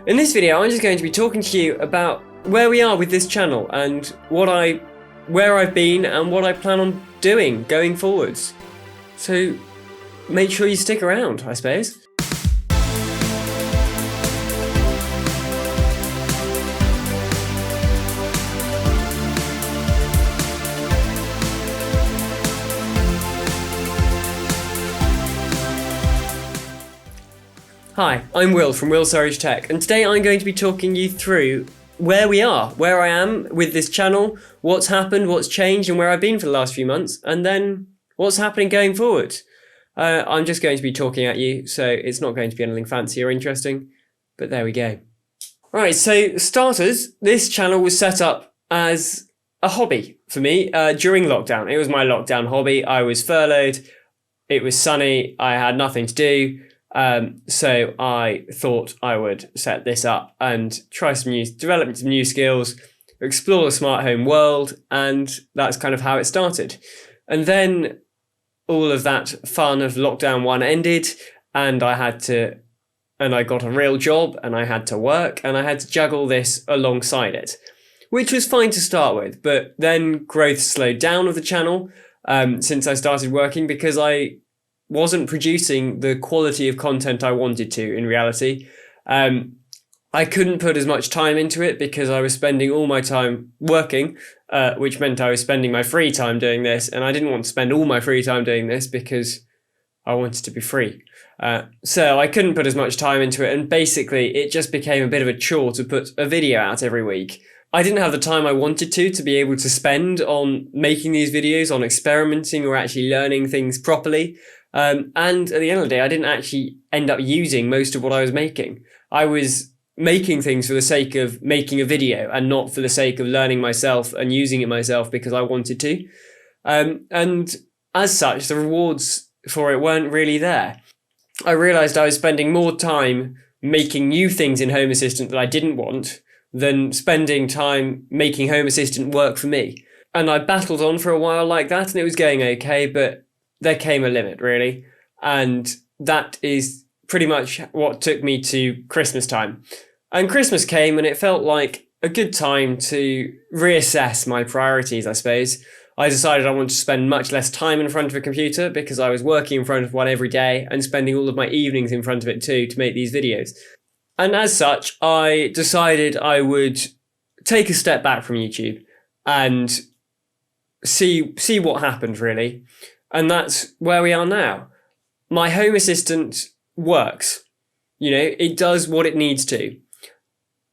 In this video, I'm just going to be talking to you about where we are with this channel and where I've been and what I plan on doing going forwards. So make sure you stick around, I suppose. Hi, I'm Will from Surridge Tech, and today I'm going to be talking you through where we are, where I am with this channel, what's happened, what's changed, and where I've been for the last few months, and then what's happening going forward. I'm just going to be talking at you, so it's not going to be anything fancy or interesting, but there we go. Right, so starters, this channel was set up as a hobby for me during lockdown. It was my lockdown hobby. I was furloughed, it was sunny, I had nothing to do. So I thought I would set this up and try develop some new skills, explore the smart home world, and that's kind of how it started. And then all of that fun of lockdown 1 ended, and I got a real job, and I had to work, and I had to juggle this alongside it, which was fine to start with, but then growth slowed down of the channel since I started working because I wasn't producing the quality of content I wanted to in reality. I couldn't put as much time into it because I was spending all my time working, which meant I was spending my free time doing this, and I didn't want to spend all my free time doing this because I wanted to be free. So I couldn't put as much time into it, and basically it just became a bit of a chore to put a video out every week. I didn't have the time I wanted to be able to spend on making these videos, on experimenting or actually learning things properly. And at the end of the day, I didn't actually end up using most of what I was making. I was making things for the sake of making a video and not for the sake of learning myself and using it myself because I wanted to. And as such, the rewards for it weren't really there. I realized I was spending more time making new things in Home Assistant that I didn't want than spending time making Home Assistant work for me. And I battled on for a while like that, and it was going okay, but there came a limit, really. And that is pretty much what took me to Christmas time. And Christmas came, and it felt like a good time to reassess my priorities, I suppose. I decided I wanted to spend much less time in front of a computer because I was working in front of one every day and spending all of my evenings in front of it too to make these videos. And as such, I decided I would take a step back from YouTube and see what happened, really. And that's where we are now. My Home Assistant works. You know, it does what it needs to.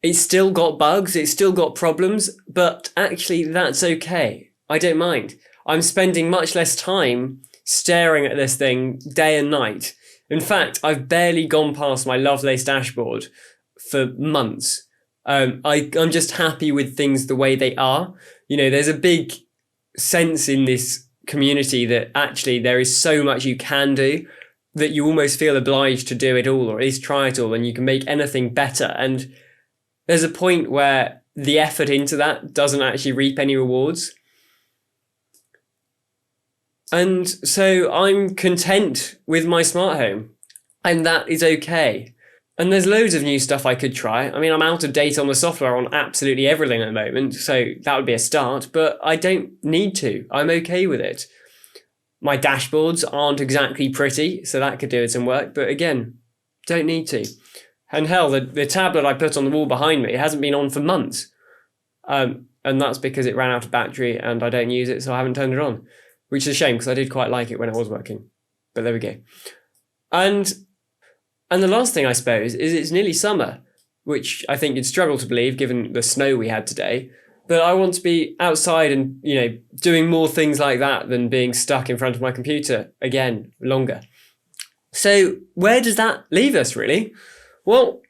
It's still got bugs, it's still got problems, but actually that's okay. I don't mind. I'm spending much less time staring at this thing day and night. In fact, I've barely gone past my Lovelace dashboard for months. I'm just happy with things the way they are. You know, there's a big sense in this community that actually there is so much you can do that you almost feel obliged to do it all, or at least try it all, and you can make anything better. And there's a point where the effort into that doesn't actually reap any rewards. And so I'm content with my smart home, and that is okay. And there's loads of new stuff I could try. I mean, I'm out of date on the software on absolutely everything at the moment, so that would be a start, but I don't need to. I'm okay with it. My dashboards aren't exactly pretty, so that could do with some work, but again, don't need to. And hell, the tablet I put on the wall behind me hasn't been on for months. And that's because it ran out of battery and I don't use it, so I haven't turned it on, which is a shame because I did quite like it when it was working. But there we go. And the last thing, I suppose, is it's nearly summer, which I think you'd struggle to believe given the snow we had today. But I want to be outside and, you know, doing more things like that than being stuck in front of my computer, again, longer. So where does that leave us, really? Well,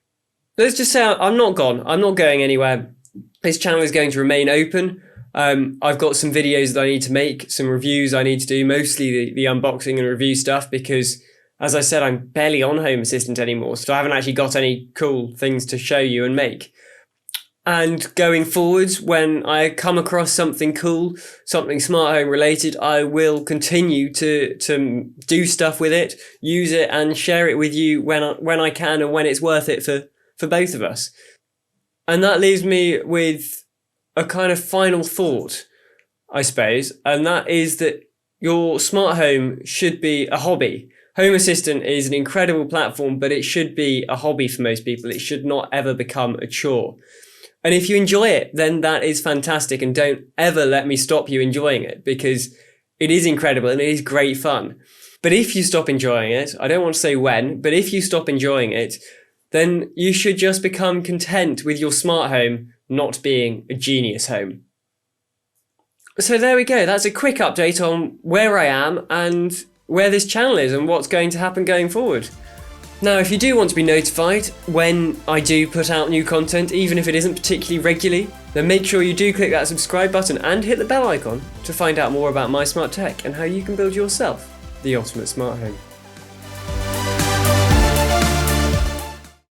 let's just say I'm not gone. I'm not going anywhere. This channel is going to remain open. I've got some videos that I need to make, some reviews I need to do, mostly the unboxing and review stuff because, as I said, I'm barely on Home Assistant anymore, so I haven't actually got any cool things to show you and make. And going forwards, when I come across something cool, something smart home related, I will continue to do stuff with it, use it and share it with you when I can and when it's worth it for both of us. And that leaves me with a kind of final thought, I suppose, and that is that your smart home should be a hobby. Home Assistant is an incredible platform, but it should be a hobby for most people. It should not ever become a chore. And if you enjoy it, then that is fantastic, and don't ever let me stop you enjoying it, because it is incredible and it is great fun. But if you stop enjoying it, I don't want to say when, but if you stop enjoying it, then you should just become content with your smart home not being a genius home. So there we go. That's a quick update on where I am and where this channel is and what's going to happen going forward. Now, if you do want to be notified when I do put out new content, even if it isn't particularly regularly, then make sure you do click that subscribe button and hit the bell icon to find out more about my smart tech and how you can build yourself the ultimate smart home.